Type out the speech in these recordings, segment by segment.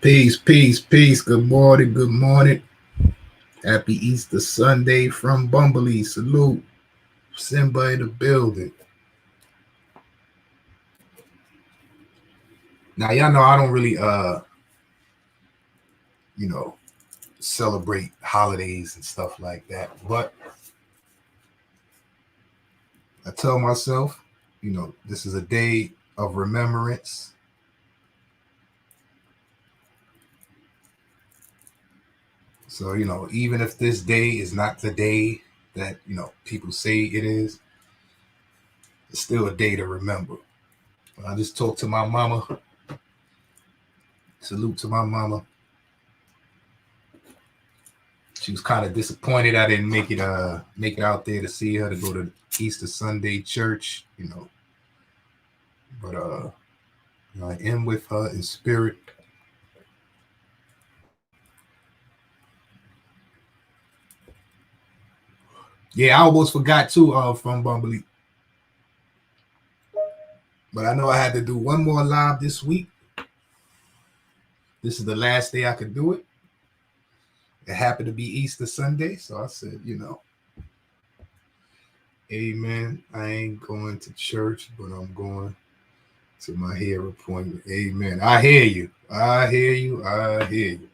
Peace, peace, peace. Good morning, good morning. Happy Easter Sunday from Bumblebee. Salute. Simba in the building. Now y'all know I don't really you know, celebrate holidays and stuff like that. But I tell myself, this is a day of remembrance. So, even if this day is not the day that, people say it is, it's still a day to remember. I just talked to my mama. Salute to my mama. She was kind of disappointed I didn't make it out there to see her to go to Easter Sunday church, But I am with her in spirit. Yeah, I almost forgot too from Bumblebee. But I know I had to do one more live this week. This is the last day I could do it. It happened to be Easter Sunday, so I said, amen. I ain't going to church, but I'm going to my hair appointment. Amen. I hear you. I hear you. I hear you.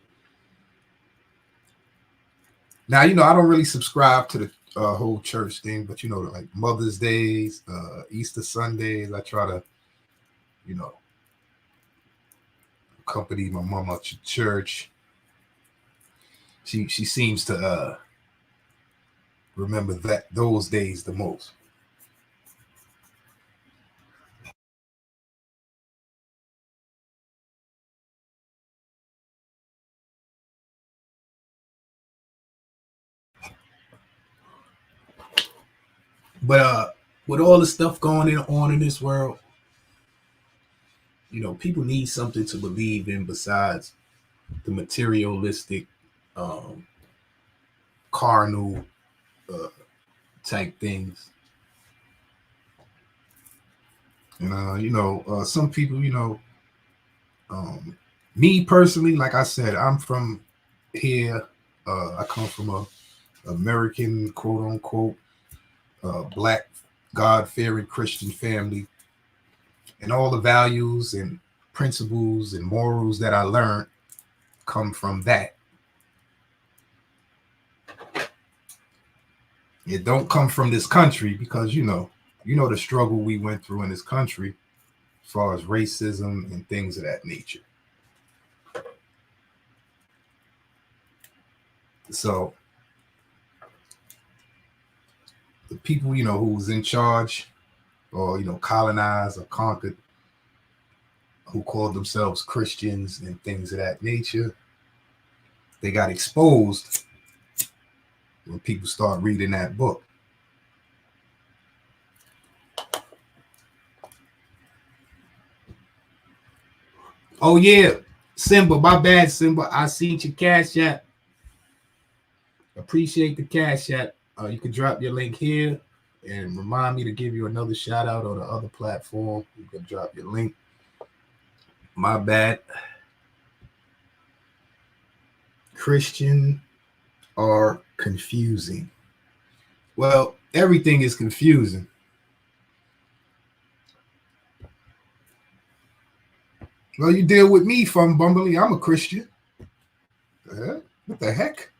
Now, I don't really subscribe to the whole church thing, but like Mother's Days, Easter Sundays, I try to, accompany my mom out to church. She seems to remember those days the most. But with all the stuff going on in this world, people need something to believe in besides the materialistic, carnal uh, type things. And some people, me personally, like I said, I'm from here. I come from a American, quote unquote, black, God fearing Christian family, and all the values and principles and morals that I learned come from that. It don't come from this country because the struggle we went through in this country as far as racism and things of that nature. So the people, who was in charge or, colonized or conquered, who called themselves Christians and things of that nature, they got exposed when people start reading that book. Oh yeah, Simba, my bad, Simba. I seen your cash app. Appreciate the cash app. You can drop your link here and remind me to give you another shout out on the other platform. You can drop your link. My bad. Christian are confusing. Well, everything is confusing. Well, you deal with me from Bumblebee. I'm a Christian. What the heck?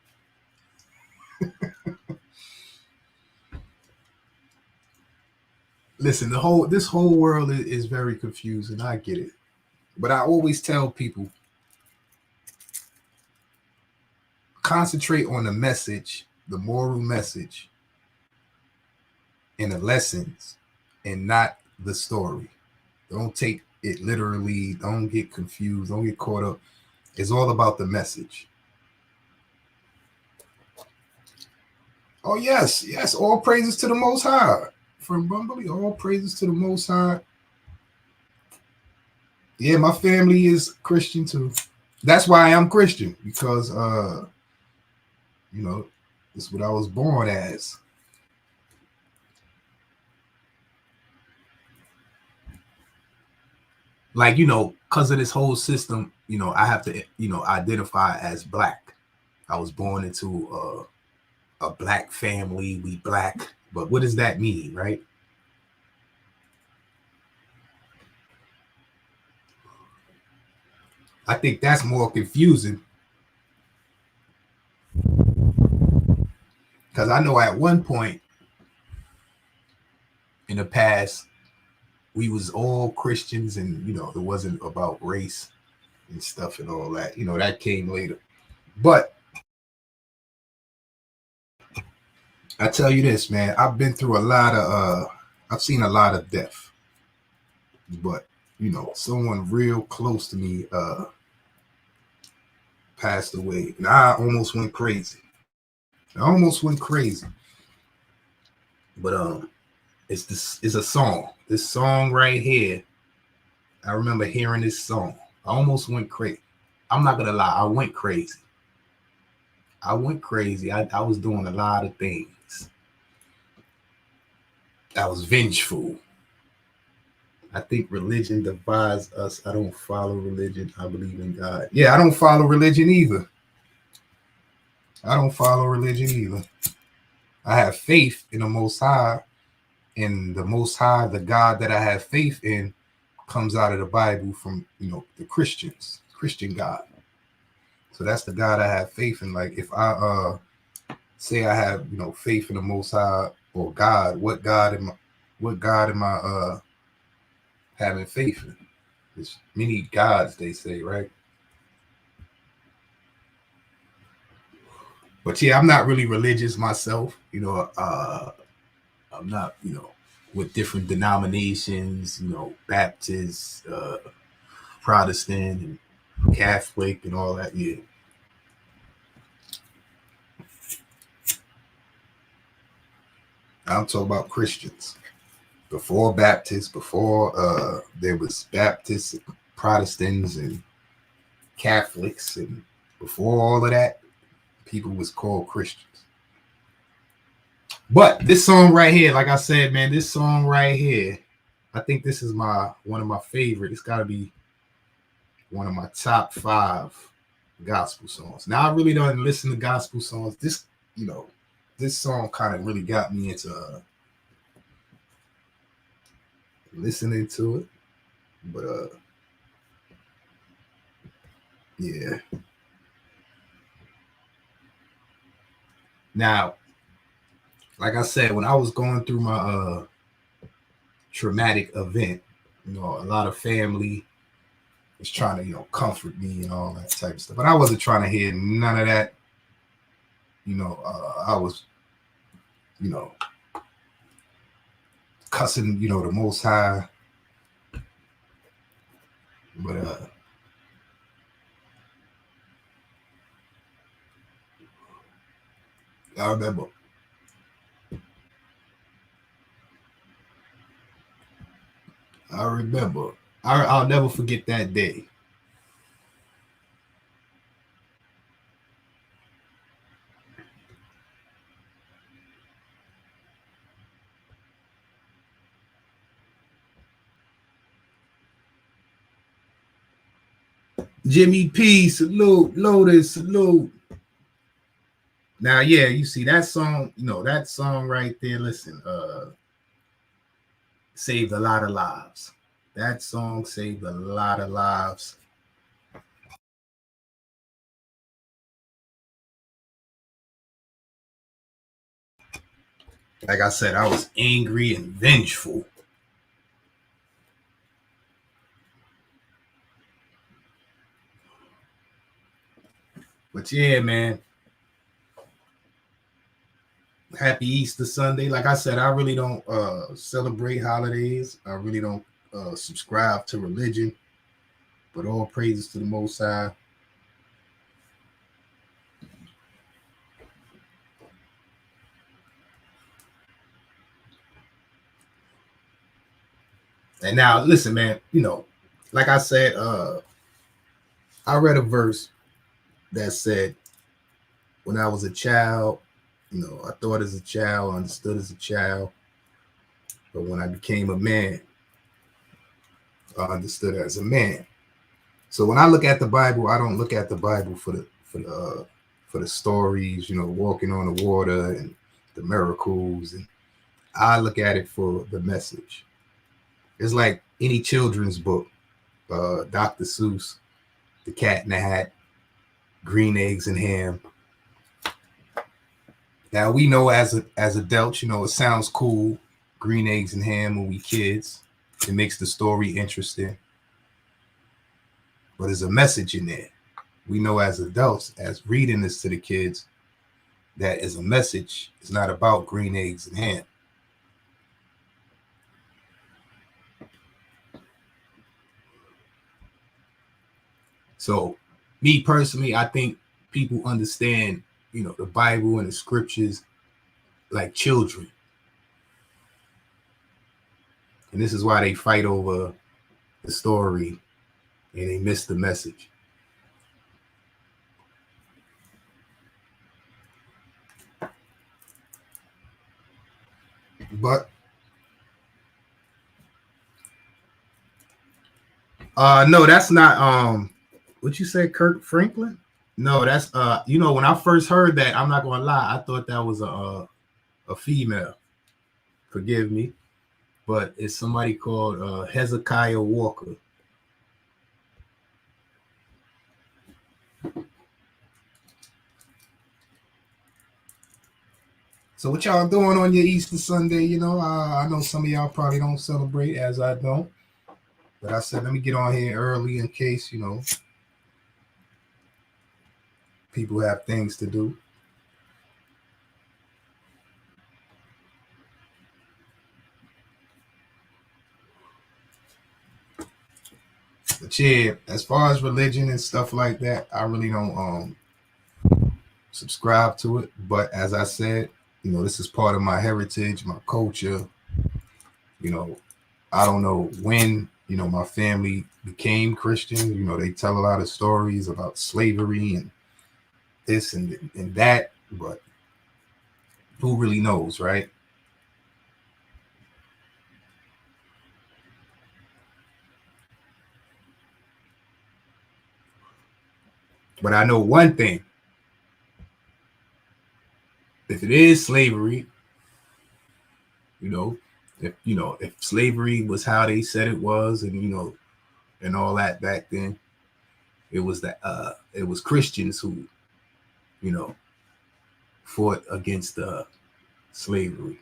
Listen, this whole world is very confusing. I get it, but I always tell people concentrate on the message, the moral message, and the lessons, and not the story. Don't take it literally. Don't get confused. Don't get caught up. It's all about the message. Oh yes, yes. All praises to the Most High. From Bumblebee, all praises to the Most High. Yeah, my family is Christian too. That's why I'm Christian, because it's what I was born as. Like, because of this whole system, I have to, identify as black. I was born into a black family. We black, but what does that mean, right? I think that's more confusing because I know at one point in the past we was all Christians, and it wasn't about race and stuff and all that. That came later. But I tell you this, man, I've been through a lot of I've seen a lot of death. But, someone real close to me passed away. And I almost went crazy. I almost went crazy. But it's a song. This song right here. I remember hearing this song. I almost went crazy. I'm not gonna lie, I went crazy. I went crazy. I was doing a lot of things. I was vengeful. I think religion divides us. I don't follow religion. I believe in God. Yeah, I don't follow religion either. I don't follow religion either. I have faith in the Most High, and the Most High, the God that I have faith in, comes out of the Bible from the Christian God. So that's the God I have faith in. Like if I say I have faith in the Most High or God, what God am I having faith in? There's many gods, they say, right? But yeah, I'm not really religious myself. I'm not, with different denominations, Baptist, Protestant, and Catholic, and all that. Yeah. I'm talking about Christians. Before Baptists, before there was Baptists, Protestants, and Catholics, and before all of that, people was called Christians. But this song right here, like I said, man, this song right here, I think this is one of my favorite. It's got to be one of my top 5 gospel songs. Now I really don't listen to gospel songs. This song kind of really got me into listening to it. But yeah. Now, like I said, when I was going through my traumatic event, a lot of family was trying to, comfort me and all that type of stuff. But I wasn't trying to hear none of that. I was, you know, cussing, the Most High. But I remember. I remember. I'll never forget that day. Jimmy P, salute. Lotus, salute. Now, yeah, you see that song, that song right there, listen, saved a lot of lives. That song saved a lot of lives. Like I said, I was angry and vengeful. But yeah, man. Happy Easter Sunday. Like I said, I really don't celebrate holidays. I really don't subscribe to religion. But all praises to the Most High. And now, listen, man, like I said, I read a verse that said, when I was a child, I thought as a child, understood as a child. But when I became a man, I understood as a man. So when I look at the Bible, I don't look at the Bible for the stories, walking on the water and the miracles, and I look at it for the message. It's like any children's book, Dr. Seuss, The Cat in the Hat, Green Eggs and Ham. Now we know as adults, it sounds cool, green eggs and ham when we kids. It makes the story interesting, but there's a message in there. We know as adults, as reading this to the kids, that is a message. It's not about green eggs and ham. So, me personally, I think people understand, the Bible and the scriptures like children. And this is why they fight over the story and they miss the message. But no, that's not what you said, Kirk Franklin? No, that's when I first heard that, I'm not gonna lie, I thought that was a female. Forgive me, but it's somebody called Hezekiah Walker. So what y'all doing on your Easter Sunday? I know some of y'all probably don't celebrate, as I don't. But I said, let me get on here early in case, people have things to do. But yeah, as far as religion and stuff like that, I really don't subscribe to it. But as I said, this is part of my heritage, my culture. I don't know when, my family became Christian. They tell a lot of stories about slavery and this and that, but who really knows, right? But I know one thing. If it is slavery, if slavery was how they said it was, and and all that back then, it was Christians who, you know, fought against slavery.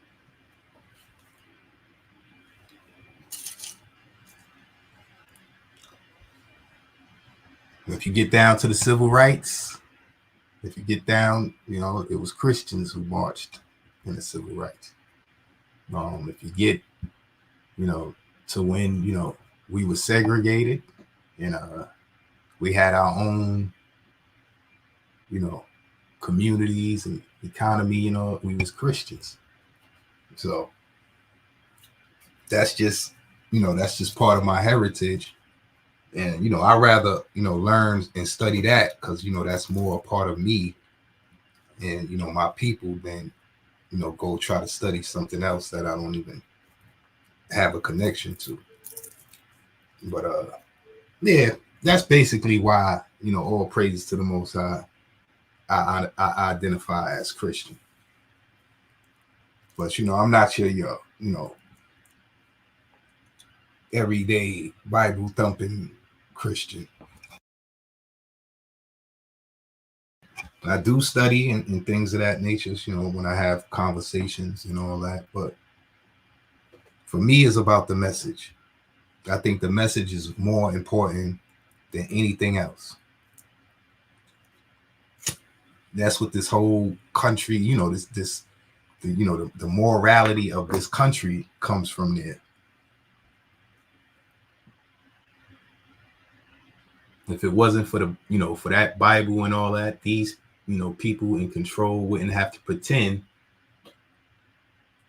If you get down to the civil rights, if you get down, it was Christians who marched in the civil rights. If you get, to when, we were segregated and we had our own, communities and economy, we was Christians. So that's just part of my heritage. And, I rather, learn and study that because, that's more a part of me and, my people than, go try to study something else that I don't even have a connection to. But, yeah, that's basically why, all praises to the Most High. I identify as Christian. But, I'm not your, everyday Bible thumping Christian. I do study and things of that nature, when I have conversations and all that. But for me, it's about the message. I think the message is more important than anything else. That's what this whole country, the morality of this country comes from there. If it wasn't for for that Bible and all that, these, people in control wouldn't have to pretend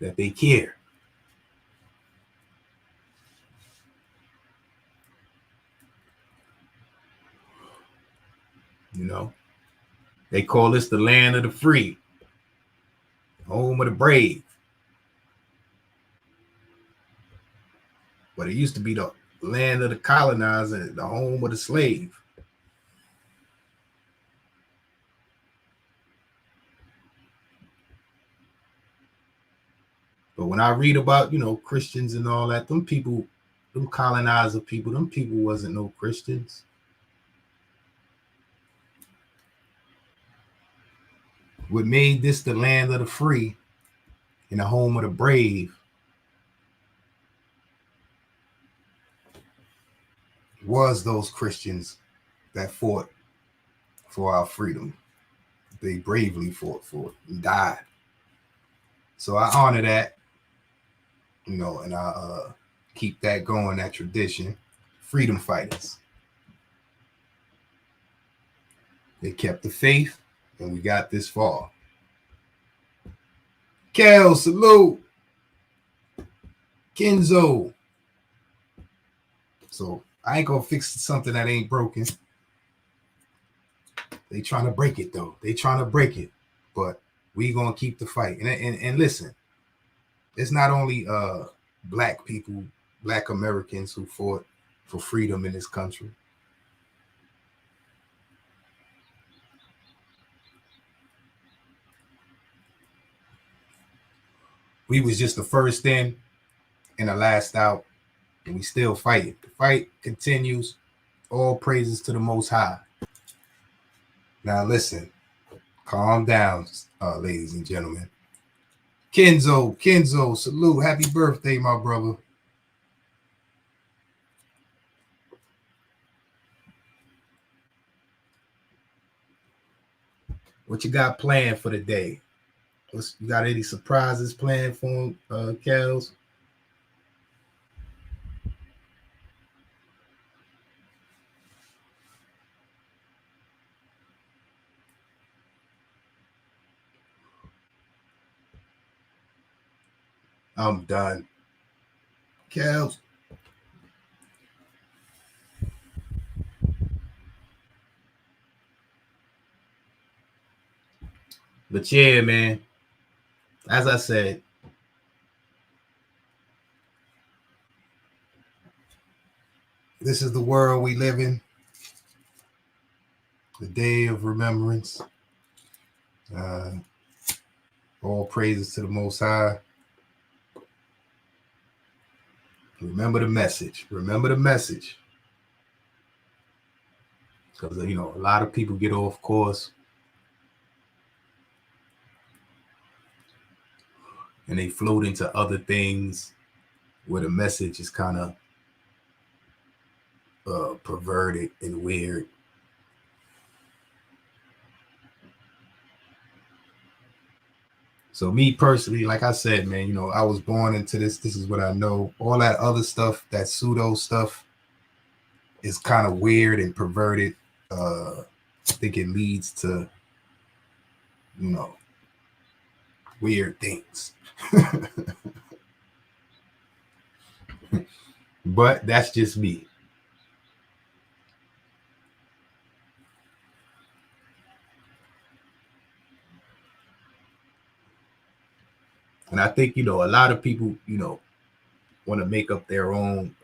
that they care. They call this the land of the free, home of the brave. But it used to be the land of the colonizer, the home of the slave. But when I read about, Christians and all that, them people, them colonizer people, them people wasn't no Christians. What made this the land of the free and the home of the brave was those Christians that fought for our freedom. They bravely fought for it and died. So I honor that, and I keep that going, that tradition. Freedom fighters. They kept the faith, and we got this far. Kel, salute. Kenzo. So I ain't gonna fix something that ain't broken. They trying to break it though. They trying to break it, but we gonna keep the fight. And listen, it's not only black people, black Americans who fought for freedom in this country. We was just the first in and the last out, and we still fighting. The fight continues. All praises to the Most High. Now listen, calm down, ladies and gentlemen. Kenzo, salute. Happy birthday, my brother. What you got planned for the day? You got any surprises planned for him, Kels? I'm done. Kels. But yeah, man, as I said, this is the world we live in. The day of remembrance. All praises to the Most High. Remember the message. Remember the message. Because, a lot of people get off course. And they float into other things where the message is kind of perverted and weird. So me personally, like I said, man, I was born into this. This is what I know. All that other stuff, that pseudo stuff, is kind of weird and perverted. I think it leads to, weird things. But that's just me. And I think, a lot of people, want to make up their own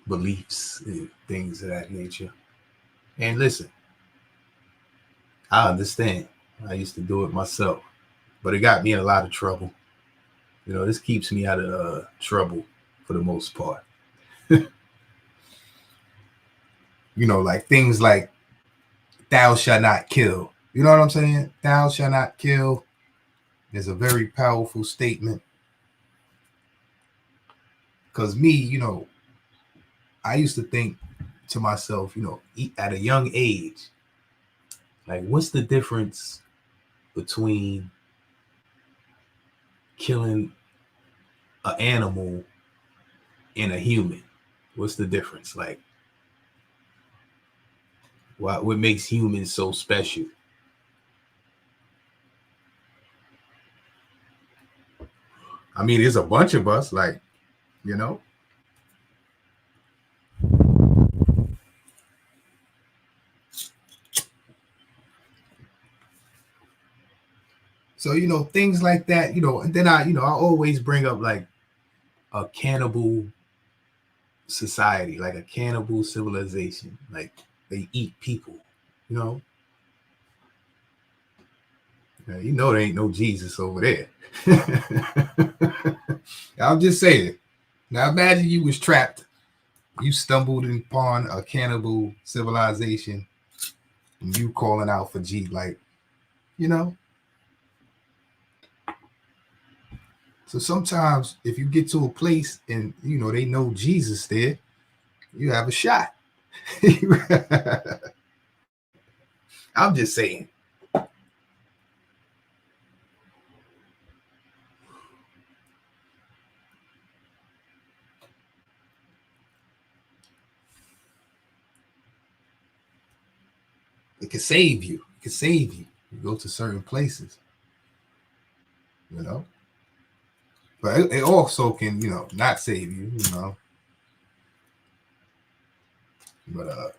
beliefs and things of that nature. And listen, I understand. I used to do it myself, but it got me in a lot of trouble. This keeps me out of trouble for the most part. Like things like thou shalt not kill. You know what I'm saying? Thou shalt not kill is a very powerful statement. Because me, I used to think to myself, at a young age, like, what's the difference between killing an animal and a human? What's the difference? Like, what makes humans so special? I mean, there's a bunch of us, like, So, things like that, and then I always bring up like a cannibal society, like a cannibal civilization. Like they eat people, you know. There ain't no Jesus over there. I'm just saying. Now imagine you was trapped. You stumbled upon a cannibal civilization and you calling out for G, like, you know. So sometimes if you get to a place and they know Jesus there, you have a shot. I'm just saying. It can save you. It can save you. You go to certain places, you know. But it also can, not save you, But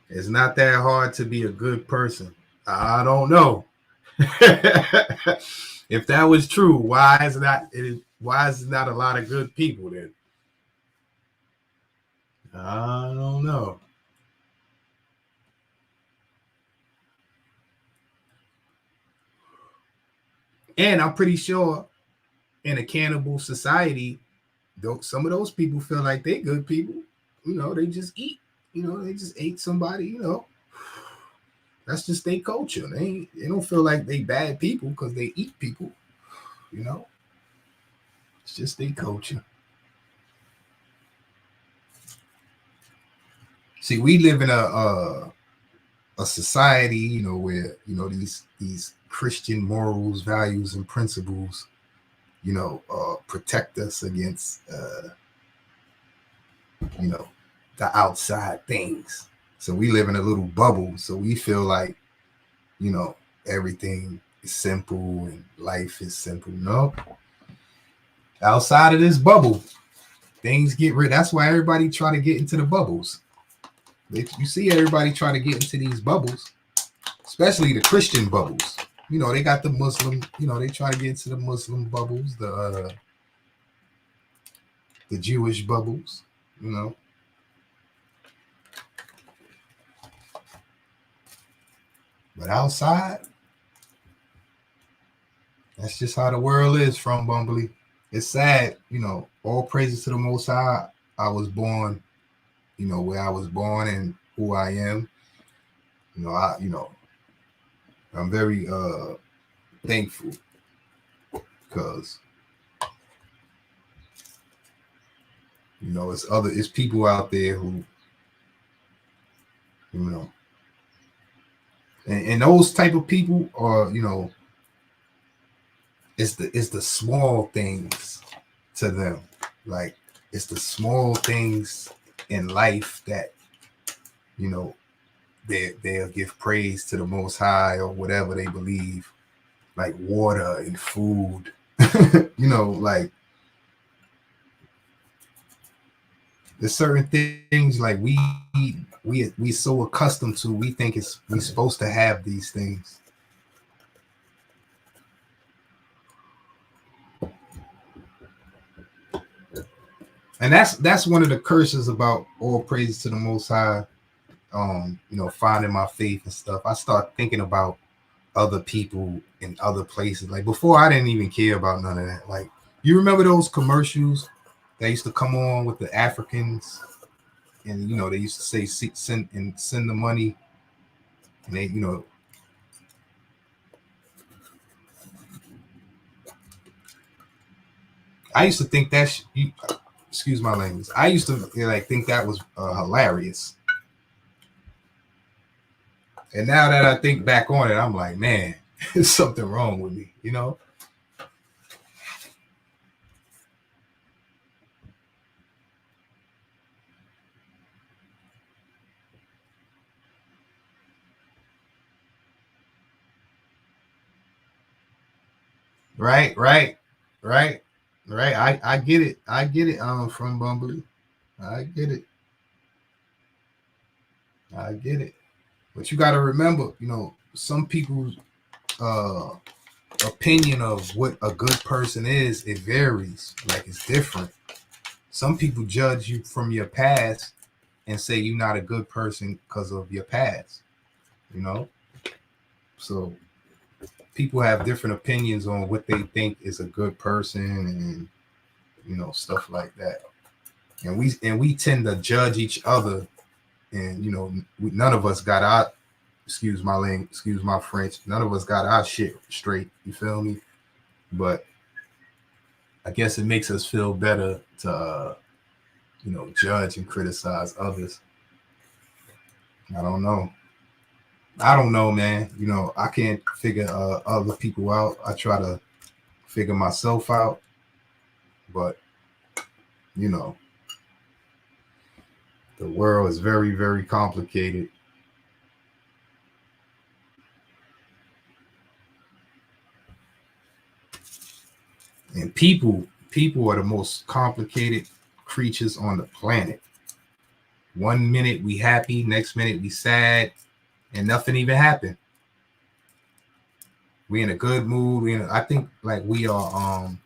it's not that hard to be a good person. I don't know. If that was true, why is not a lot of good people then? I don't know. And I'm pretty sure in a cannibal society, some of those people feel like they good people. They just eat. They just ate somebody. That's just their culture. They don't feel like they bad people because they eat people. You know, it's just their culture. See, we live in a society, where these Christian morals, values, and principles, protect us against you know the outside things. So we live in a little bubble. So we feel like everything is simple and life is simple. No, outside of this bubble, things get rid. That's why everybody try to get into the bubbles. You see everybody trying to get into these bubbles, especially the Christian bubbles. They got the Muslim. They try to get into the Muslim bubbles, the Jewish bubbles. You know, but outside, that's just how the world is. From Bumbly, it's sad. All praises to the Most High. I was born, where I was born and who I am. I'm very thankful because it's people out there who you know and those type of people are it's the small things to them, like it's the small things in life that you know they'll give praise to the Most High or whatever they believe, like water and food. Like there's certain things like we so accustomed to, we think we're supposed to have these things. And that's one of the curses about all praises to the Most High. Finding my faith and stuff. I start thinking about other people in other places. Like before, I didn't even care about none of that. Like you remember those commercials that used to come on with the Africans, and they used to say send the money, and they I used to think excuse my language. I used to think that was hilarious. And now that I think back on it, I'm like, man, there's something wrong with me. Right, right, right, right. I get it. I get it. From Bumbly. I get it. I get it. But you got to remember, some people's uh, opinion of what a good person is, it varies. Like, it's different. Some people judge you from your past and say you're not a good person because of your past, you know? So people have different opinions on what they think is a good person and, stuff like that. And we tend to judge each other, and none of us got our, excuse my French, none of us got our shit straight. You feel me? But I guess it makes us feel better to judge and criticize others. I don't know. I don't know, man. I can't figure other people out. I try to figure myself out, but you know, the world is very, very complicated. And people are the most complicated creatures on the planet. One minute we happy, next minute we sad, and nothing even happened. We in a good mood. I think like we are.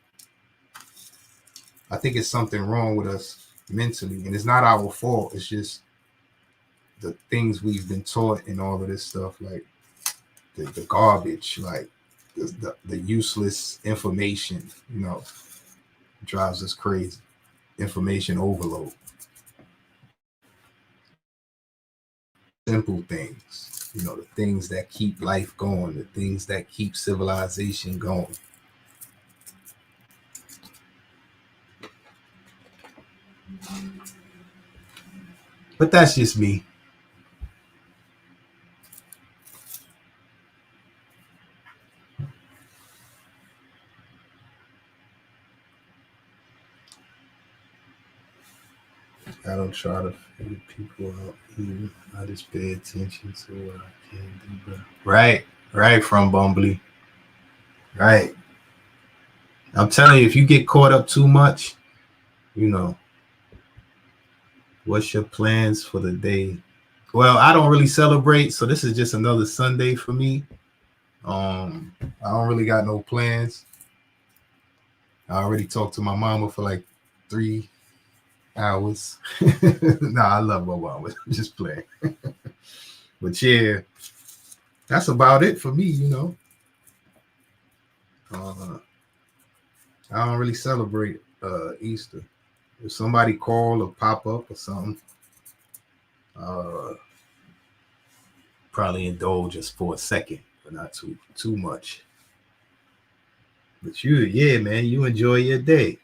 I think it's something wrong with us mentally, and it's not our fault. It's just the things we've been taught and all of this stuff, like the garbage, like the useless information. Drives us crazy. Information overload. Simple things, the things that keep life going, the things that keep civilization going. But that's just me. I don't try to figure people out either. I just pay attention to what I can do better. Right, from Bumbly. Right. I'm telling you, if you get caught up too much, you know, what's your plans for the day? Well, I don't really celebrate, so this is just another Sunday for me. I don't really got no plans. I already talked to my mama for like 3 hours. Nah, I love my mama. Just playing. But yeah, that's about it for me. Uh, I don't really celebrate Easter. If somebody call or pop up or something, uh, probably indulge just for a second, but not too much. But yeah, man, you enjoy your day.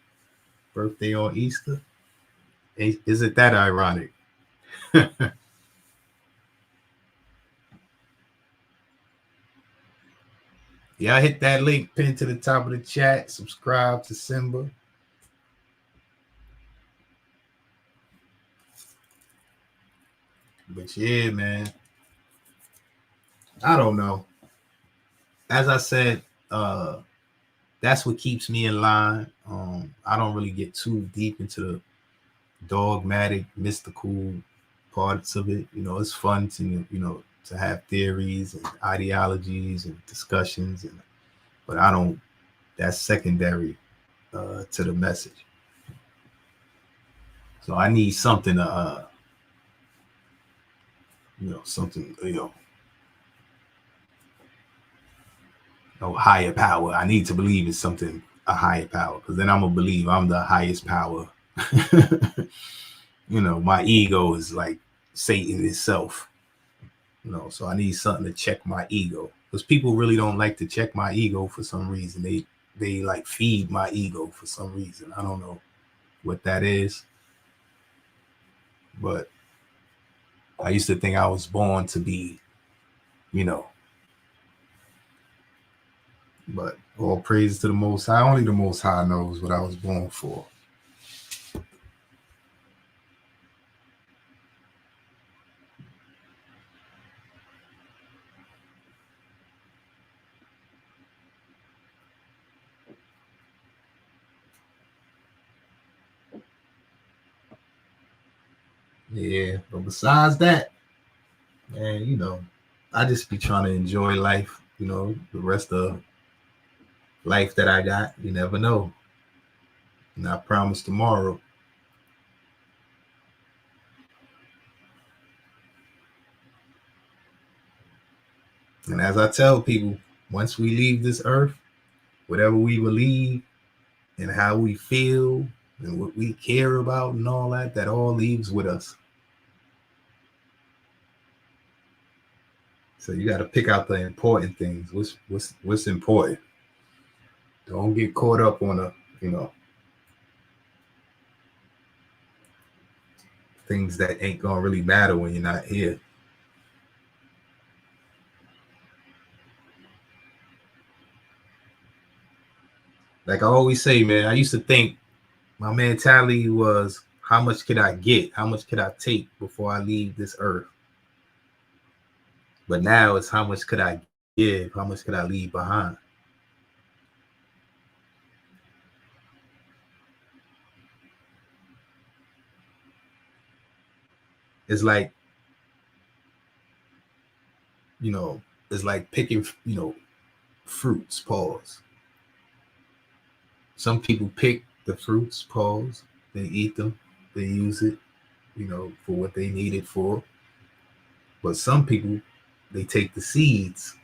Birthday on Easter. Isn't that ironic? Yeah, hit that link pinned to the top of the chat. Subscribe to Simba. But yeah, man, I don't know. As I said, that's what keeps me in line. I don't really get too deep into the dogmatic, mystical parts of it. It's fun to have theories and ideologies and discussions, but I don't. That's secondary to the message. So I need something to, something, no higher power. I need to believe in something, a higher power, because then I'm gonna believe I'm the highest power. My ego is like Satan itself. So I need something to check my ego, because people really don't like to check my ego for some reason. They like feed my ego for some reason. I don't know what that is, but I used to think I was born to be, you know, but all praise to the Most High. Only the Most High knows what I was born for. Yeah, but besides that, man, I just be trying to enjoy life, the rest of life that I got. You never know. Not promise tomorrow. And as I tell people, once we leave this earth, whatever we believe and how we feel and what we care about and all that, that all leaves with us. So you got to pick out the important things. What's important? Don't get caught up on things that ain't gonna really matter when you're not here. Like I always say, man, I used to think my mentality was how much could I get? How much could I take before I leave this earth? But now it's how much could I give? How much could I leave behind? It's like, you know, it's like picking, fruits, pause. Some people pick the fruits, pause. They eat them, they use it, for what they need it for. But some people, they take the seeds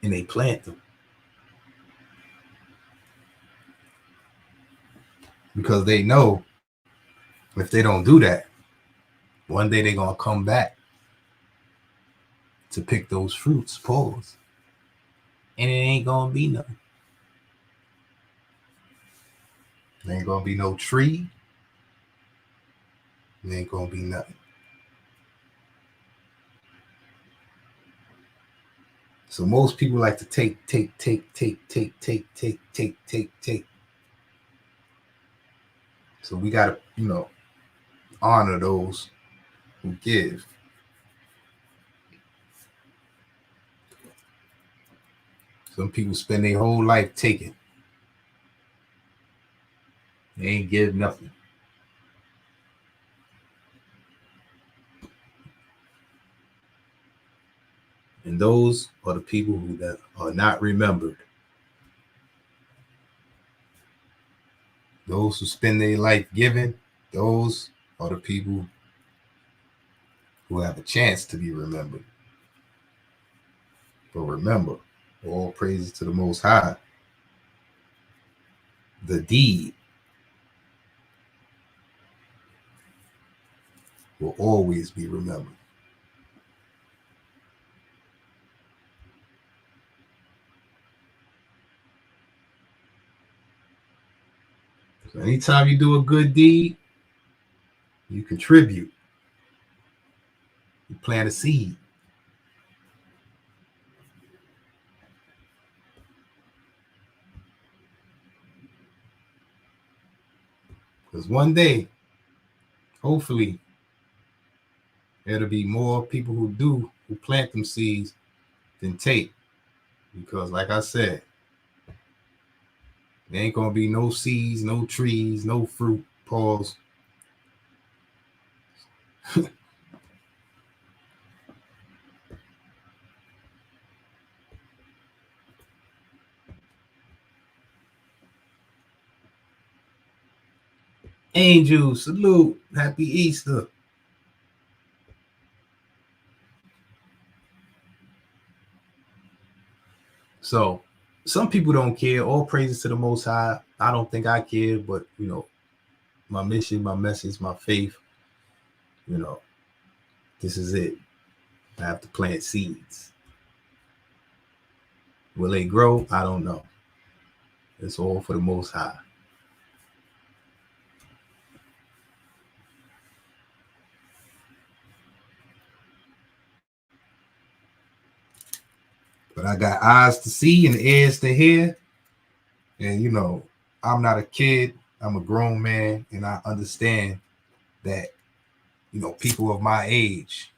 and they plant them because they know if they don't do that, one day they're gonna come back to pick those fruits, pause. And it ain't gonna be nothing. There ain't gonna be no tree. It ain't gonna be nothing. So most people like to take. So we gotta, honor those who give. Some people spend their whole life taking. They ain't give nothing. And those are the people who that are not remembered. Those who spend their life giving, those are the people who have a chance to be remembered. But remember, all praises to the Most High. The deed will always be remembered. So anytime you do a good deed, you contribute. You plant a seed. Because one day, hopefully, there'll be more people who plant them seeds than take. Because like I said, there ain't gonna be no seeds, no trees, no fruit. Pause. Angel, salute. Happy Easter. So some people don't care. All praises to the Most High. I don't think I care, but my mission, my message, my faith, this is it. I have to plant seeds. Will they grow? I don't know. It's all for the Most High. But I got eyes to see and ears to hear. And, I'm not a kid. I'm a grown man. And I understand that, people of my age,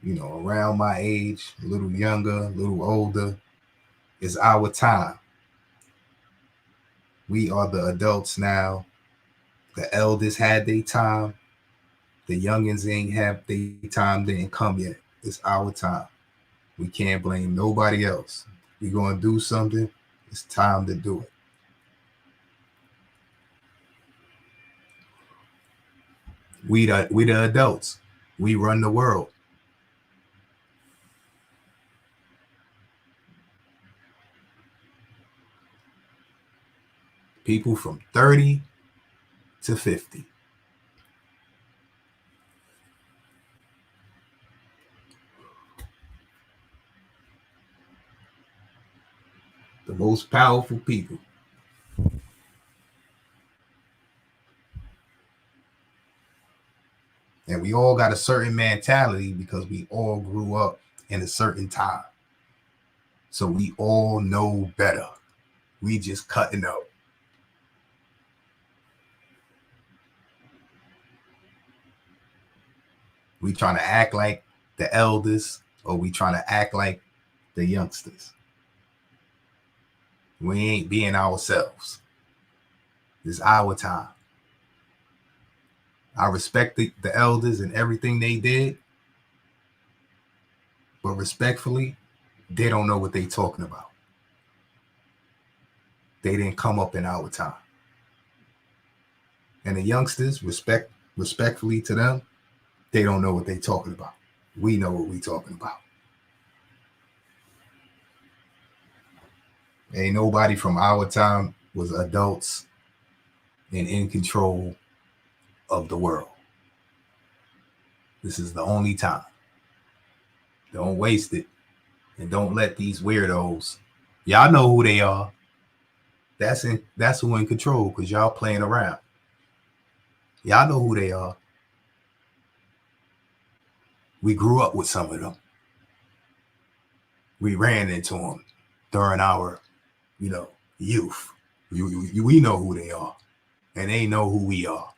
around my age, a little younger, a little older, is our time. We are the adults now. The elders had their time. The youngins ain't have their time didn't come yet. It's our time. We can't blame nobody else. We're gonna do something. It's time to do it. We the adults. We run the world. People from 30 to 50. The most powerful people. And we all got a certain mentality because we all grew up in a certain time. So we all know better. We just cutting up. We trying to act like the elders, or we trying to act like the youngsters. We ain't being ourselves. It's our time. I respect the elders and everything they did, but respectfully, they don't know what they talking about. They didn't come up in our time. And the youngsters, respectfully to them, they don't know what they talking about. We know what we talking about. Ain't nobody from our time was adults and in control of the world. This is the only time. Don't waste it. And don't let these weirdos, y'all know who they are. That's who in control, because y'all playing around. Y'all know who they are. We grew up with some of them. We ran into them during our, youth. We know who they are, and they know who we are.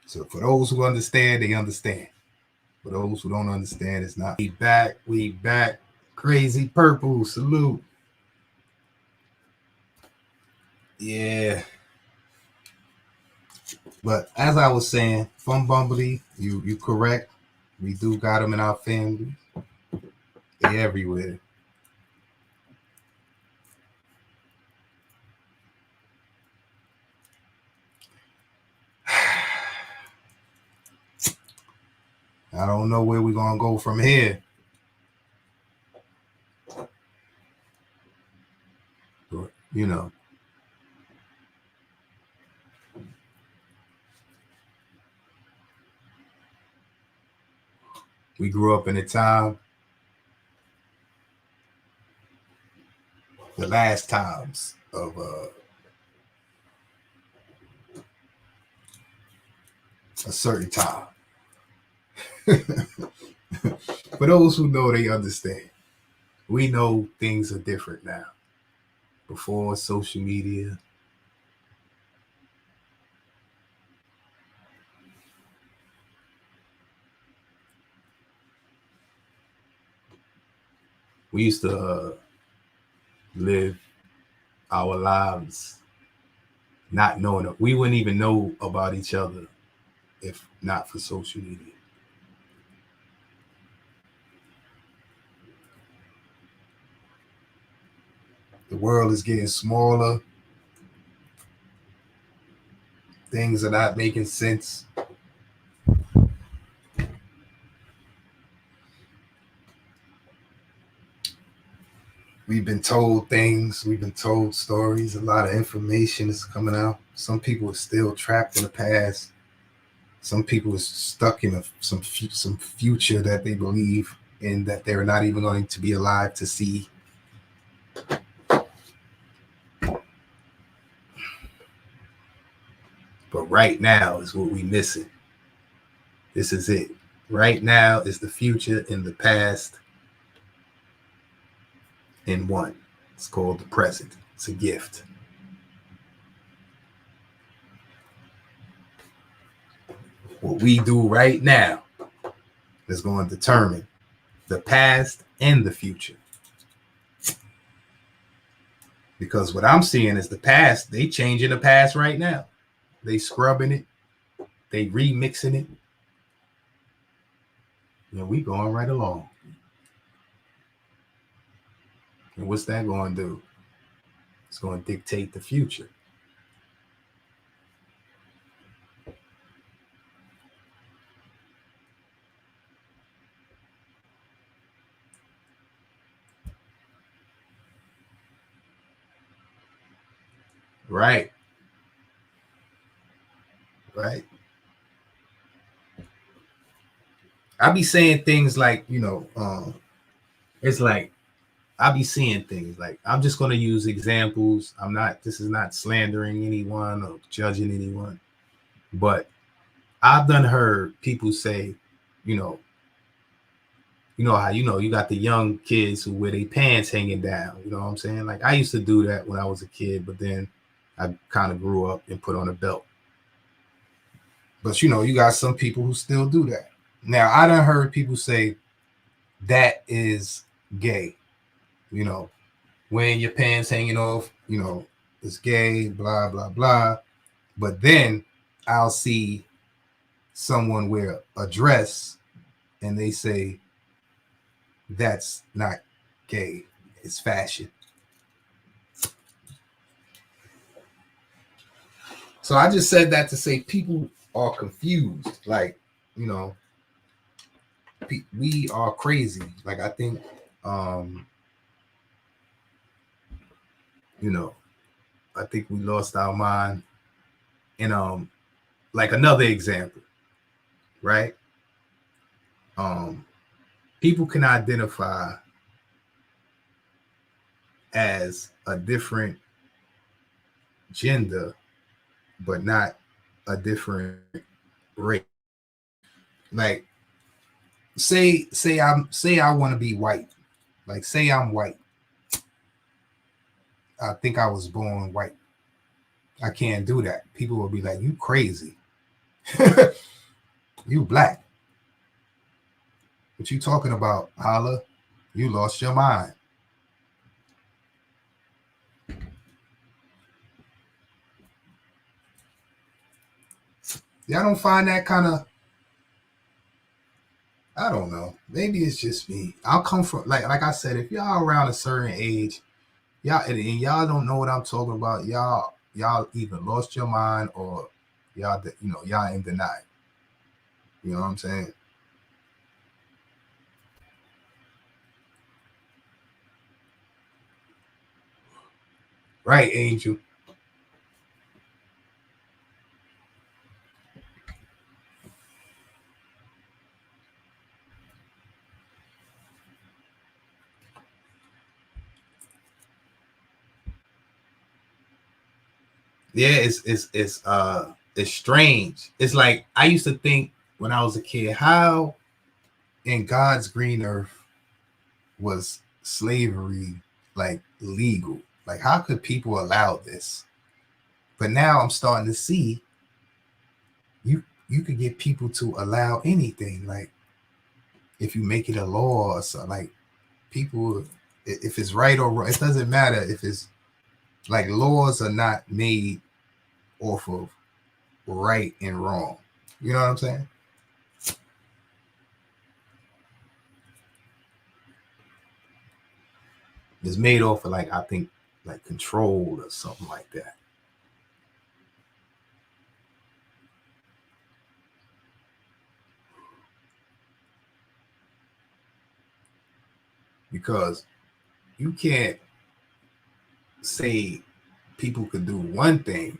So for those who understand, they understand. For those who don't understand, it's not. We back. We back. Crazy Purple. Salute. Yeah. But as I was saying, Fun Bumblebee, you correct. We do got them in our family. They everywhere. I don't know where we're gonna go from here. But, we grew up in a time, the last times of a certain time. For those who know, they understand. We know things are different now. Before social media, we used to live our lives not knowing it. We wouldn't even know about each other if not for social media. The world is getting smaller. Things are not making sense. We've been told things. We've been told stories. A lot of information is coming out. Some people are still trapped in the past. Some people are stuck in some future that they believe in that they're not even going to be alive to see. But right now is what we missing. This is it. Right now is the future and the past in one. It's called the present. It's a gift. What we do right now is going to determine the past and the future. Because what I'm seeing is the past. They changing the past right now. They scrubbing it. They remixing it. And we going right along. And what's that going to do? It's going to dictate the future. Right. Right. I be saying things like, it's like I be seeing things like I'm just going to use examples. I'm not. This is not slandering anyone or judging anyone, but I've done heard people say, you know, how you got the young kids who wear their pants hanging down. You know what I'm saying? Like I used to do that when I was a kid, but then I kind of grew up and put on a belt. But you got some people who still do that. Now I done heard people say that is gay. You know, wearing your pants hanging off. It's gay. Blah blah blah. But then I'll see someone wear a dress and they say that's not gay. It's fashion. So I just said that to say people are confused. Like, you know, we are crazy. Like I think, um, you know, I think we lost our mind. And like another example, right? Um, People can identify as a different gender, but not a different race. Like say I want to be white. Like say I'm white. I think I was born white. I can't do that. People will be like, "You crazy? You black? What you talking about, Holla? You lost your mind." Y'all don't find that kind of? I don't know. Maybe it's just me. I'll come from like I said. If y'all around a certain age, y'all and y'all don't know what I'm talking about. Y'all either lost your mind or y'all in denial. You know what I'm saying? Right, Angel. Yeah, it's strange. It's like I used to think when I was a kid, how in God's green earth was slavery like legal? Like how could people allow this? But now I'm starting to see you could get people to allow anything. Like if you make it a law or something, like people if it's right or wrong, it doesn't matter if it's like laws are not made off of right and wrong. You know what I'm saying? It's made off of like I think like control or something like that. Because you can't say people could do one thing,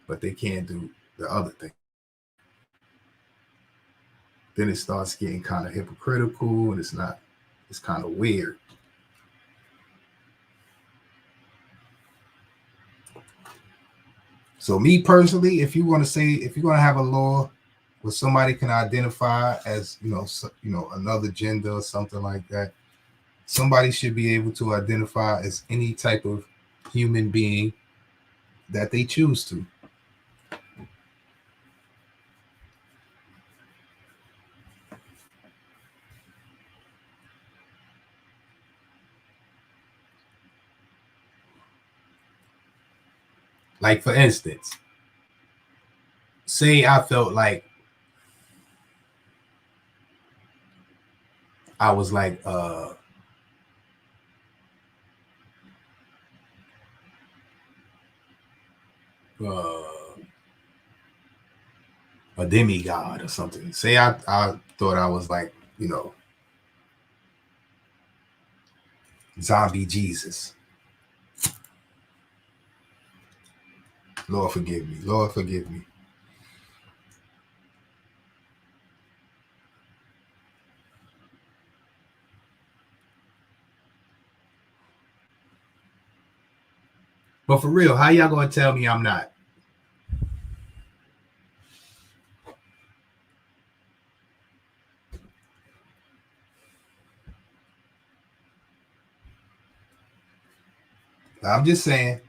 but they can't do the other thing. Then it starts getting kind of hypocritical and it's kind of weird. So me personally, if you want to say if you're going to have a law where somebody can identify as another gender or something like that, somebody should be able to identify as any type of human being that they choose to. Like, for instance, say I felt like I was like a demigod or something. Say I thought I was like, zombie Jesus. Lord forgive me. Lord forgive me. But for real, how y'all gonna tell me I'm not? I'm just saying.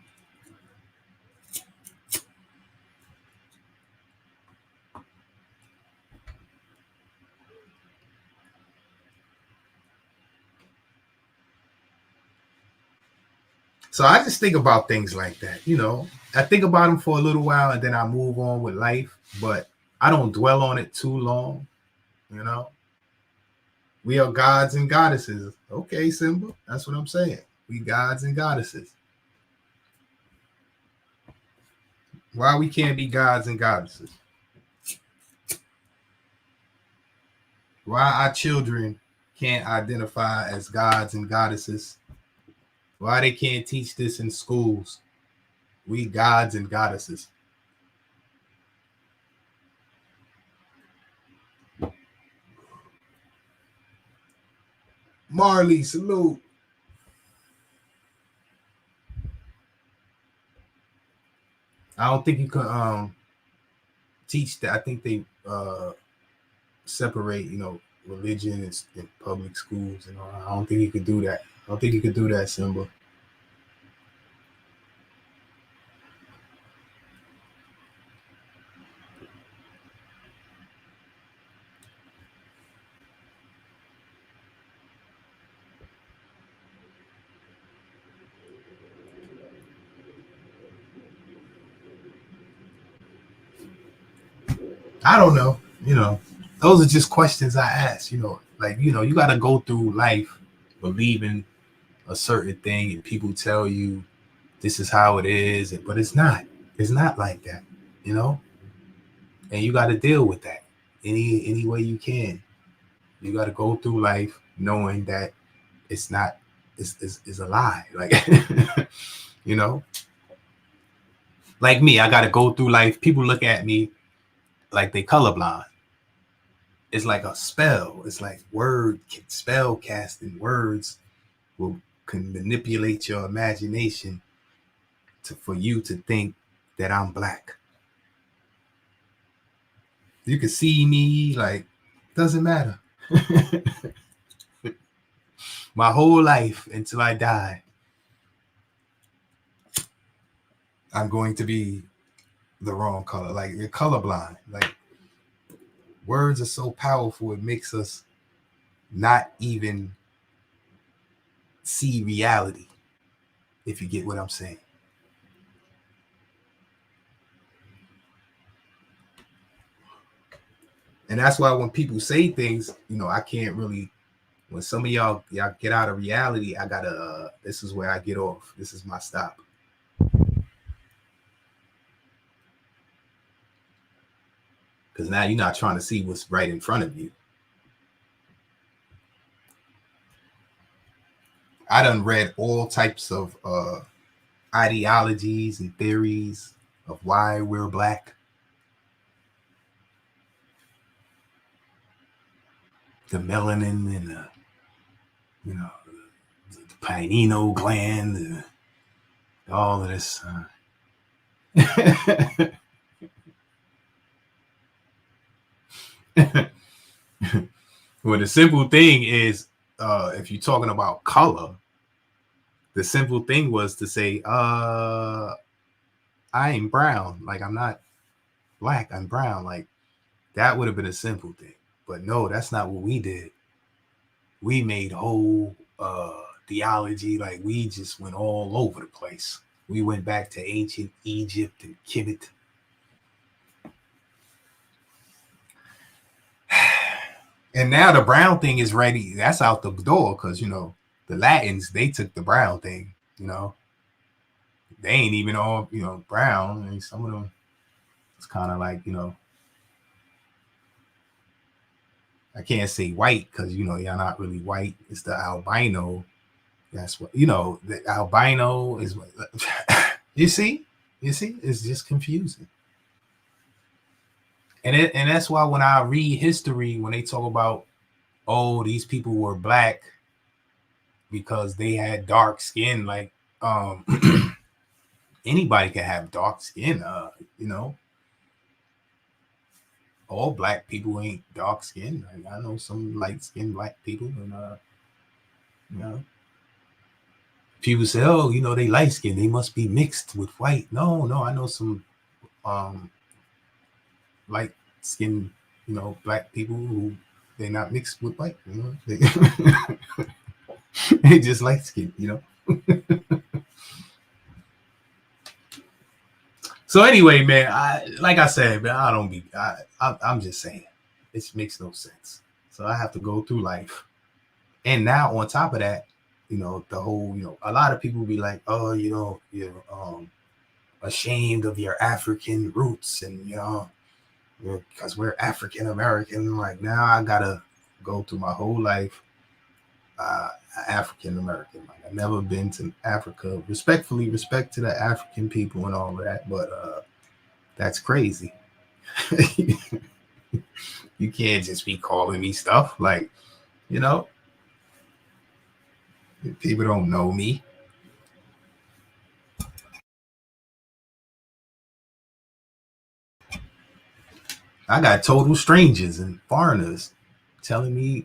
So I just think about things like that. I think about them for a little while and then I move on with life, but I don't dwell on it too long. We are gods and goddesses. Okay, Simba. That's what I'm saying. We gods and goddesses. Why we can't be gods and goddesses? Why our children can't identify as gods and goddesses? Why they can't teach this in schools? We gods and goddesses. Marley, salute. I don't think you can teach that. I think they separate, religion in public schools and all. I don't think you could do that. I don't think you could do that, Simba. I don't know. Those are just questions I ask. Like, you got to go through life believing a certain thing, and people tell you this is how it is, but it's not. It's not like that, you know. And you got to deal with that any way you can. You got to go through life knowing that it's not. It's a lie. Like, you know, like me, I got to go through life. People look at me like they colorblind. It's like a spell. It's like spell casting. Words can manipulate your imagination for you to think that I'm black. You can see me, like, doesn't matter. My whole life until I die, I'm going to be the wrong color. Like, you're colorblind. Like, words are so powerful, it makes us not even see reality, if you get what I'm saying. And that's why when people say things, I can't really. When some of y'all get out of reality, I gotta. This is where I get off. This is my stop. Because now you're not trying to see what's right in front of you. I done read all types of ideologies and theories of why we're black. The melanin and the pineal gland, all of this. Well, the simple thing is, if you're talking about color, the simple thing was to say, I ain't brown. Like, I'm not black, I'm brown. Like, that would have been a simple thing. But no, that's not what we did. We made whole theology. Like, we just went all over the place. We went back to ancient Egypt and Kemet. And now the brown thing is ready. That's out the door because, the Latins, they took the brown thing, They ain't even all, brown. I mean, some of them, it's kind of like, I can't say white because, you're not really white. It's the albino. That's what, the albino is what, you see? It's just confusing. And that's why when I read history, when they talk about, oh, these people were black because they had dark skin, like um anybody can have dark skin. All black people ain't dark skinned. Like, I know some light skinned black people, and you know, people say, oh, they light skinned, they must be mixed with white. No, no, I know some um light skinned, black people who they're not mixed with white. They just light skinned. So anyway, man, like I said, man, I don't be. I'm just saying, it makes no sense. So I have to go through life, and now on top of that, the whole, a lot of people be like, oh, you're ashamed of your African roots, and because we're African American. Like now, I gotta go through my whole life, African American. Like I've never been to Africa. Respectfully, respect to the African people and all of that, but that's crazy. You can't just be calling me stuff like, you know, people don't know me. I got total strangers and foreigners telling me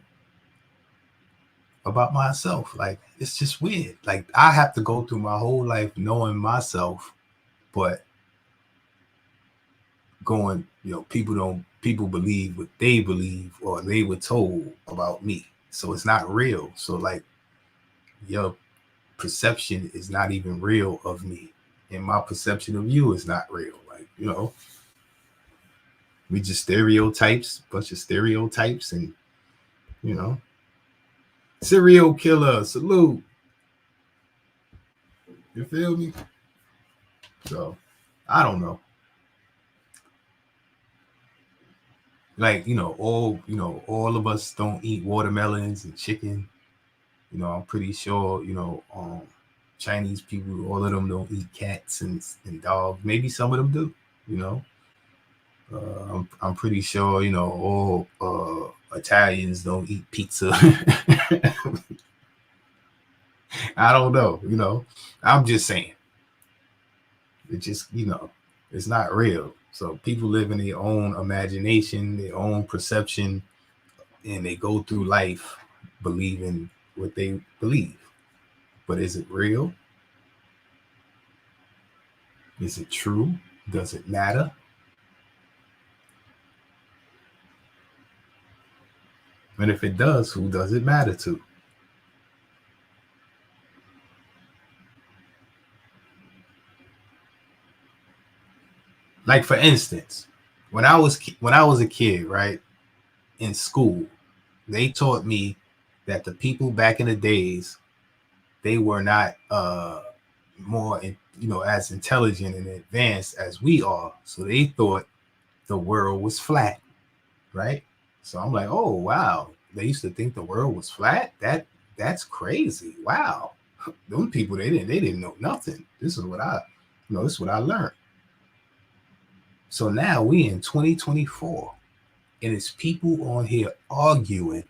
about myself. Like, it's just weird. Like, I have to go through my whole life knowing myself, but going, people believe what they believe or they were told about me. So it's not real. So, like, your perception is not even real of me. And my perception of you is not real. Like, we just stereotypes, bunch of stereotypes, and you know, serial killer, salute. You feel me? So I don't know. Like, all of us don't eat watermelons and chicken. I'm pretty sure, Chinese people, all of them don't eat cats and dogs. Maybe some of them do, you know. I'm pretty sure, all Italians don't eat pizza. I don't know, I'm just saying. It just, it's not real. So people live in their own imagination, their own perception, and they go through life believing what they believe. But is it real? Is it true? Does it matter? And if it does, who does it matter to? Like for instance, when I was a kid, right, in school, they taught me that the people back in the days, they were not more as intelligent and advanced as we are. So they thought the world was flat, right? So I'm like, oh wow, they used to think the world was flat. That's crazy. Wow, them people they didn't know nothing. This is what I learned. So now we in 2024, and it's people on here arguing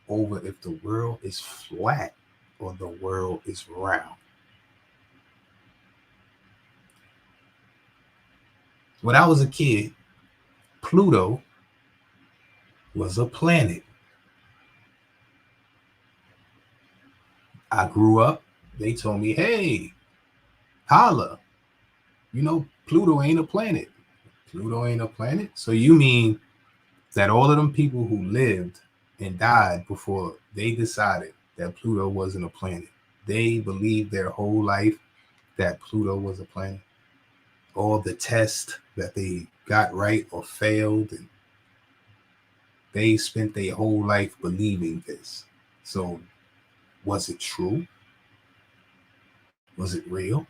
over if the world is flat or the world is round. When I was a kid, Pluto was a planet. I grew up, they told me, hey, holla, Pluto ain't a planet. Pluto ain't a planet. So you mean that all of them people who lived and died before they decided that Pluto wasn't a planet, they believed their whole life that Pluto was a planet. All the tests that they got right or failed, and they spent their whole life believing this. So, was it true? Was it real?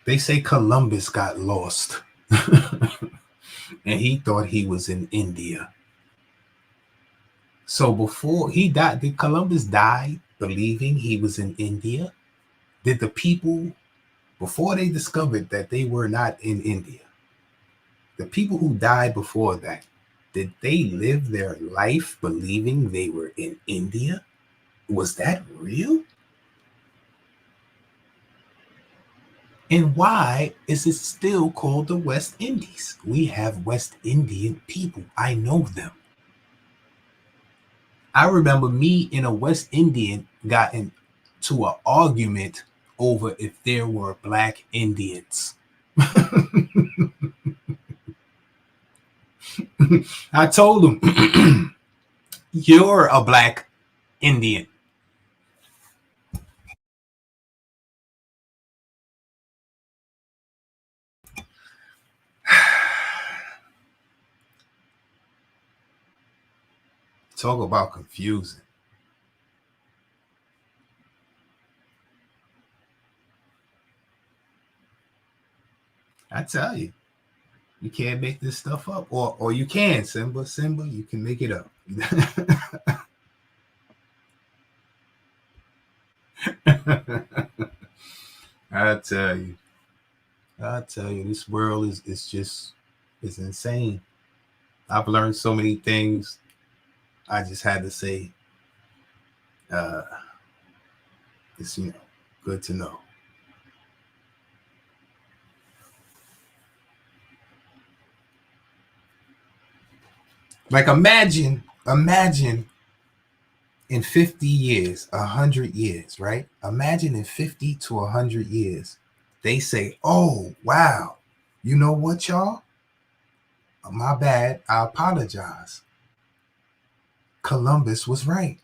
They say Columbus got lost and he thought he was in India. So before he died, did Columbus die believing he was in India? Did the people, before they discovered that they were not in India, the people who died before that, did they live their life believing they were in India? Was that real? And why is it still called the West Indies? We have West Indian people. I know them. I remember me and a West Indian got into an argument over if there were black Indians. I told him, you're a black Indian. Talk about confusing. I tell you, you can't make this stuff up. Or you can, Simba. Simba, you can make it up. I tell you. I tell you, this world is just is insane. I've learned so many things. I just had to say, uh, it's good to know. Like imagine in 50 years, 100 years, right? Imagine in 50 to 100 years, they say, "Oh wow, you know what, y'all? My bad. I apologize. Columbus was right."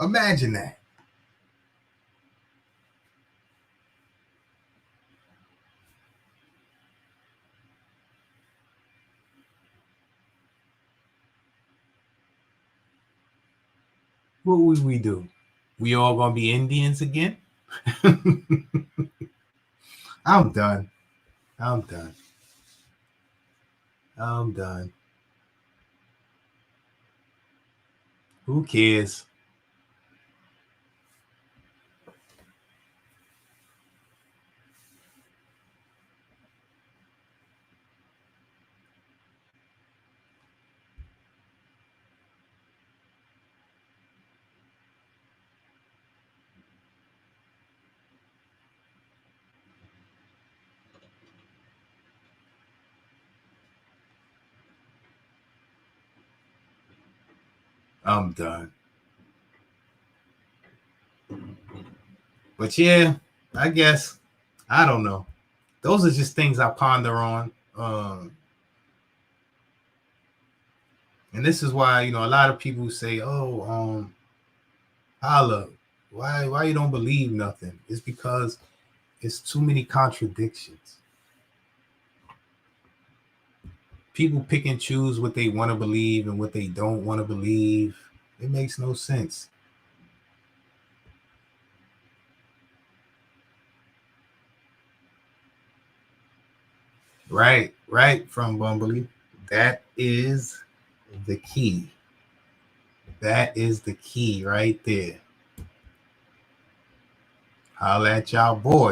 Imagine that. What would we do? We all gonna be Indians again? I'm done. I'm done. I'm done. Who cares? I'm done. But yeah, I guess I don't know. Those are just things I ponder on. And this is why a lot of people say, "Oh, holla, why you don't believe nothing?" It's because it's too many contradictions. People pick and choose what they want to believe and what they don't want to believe. It makes no sense. Right, right, from Bumbley. That is the key. That is the key right there. Holla at y'all boy.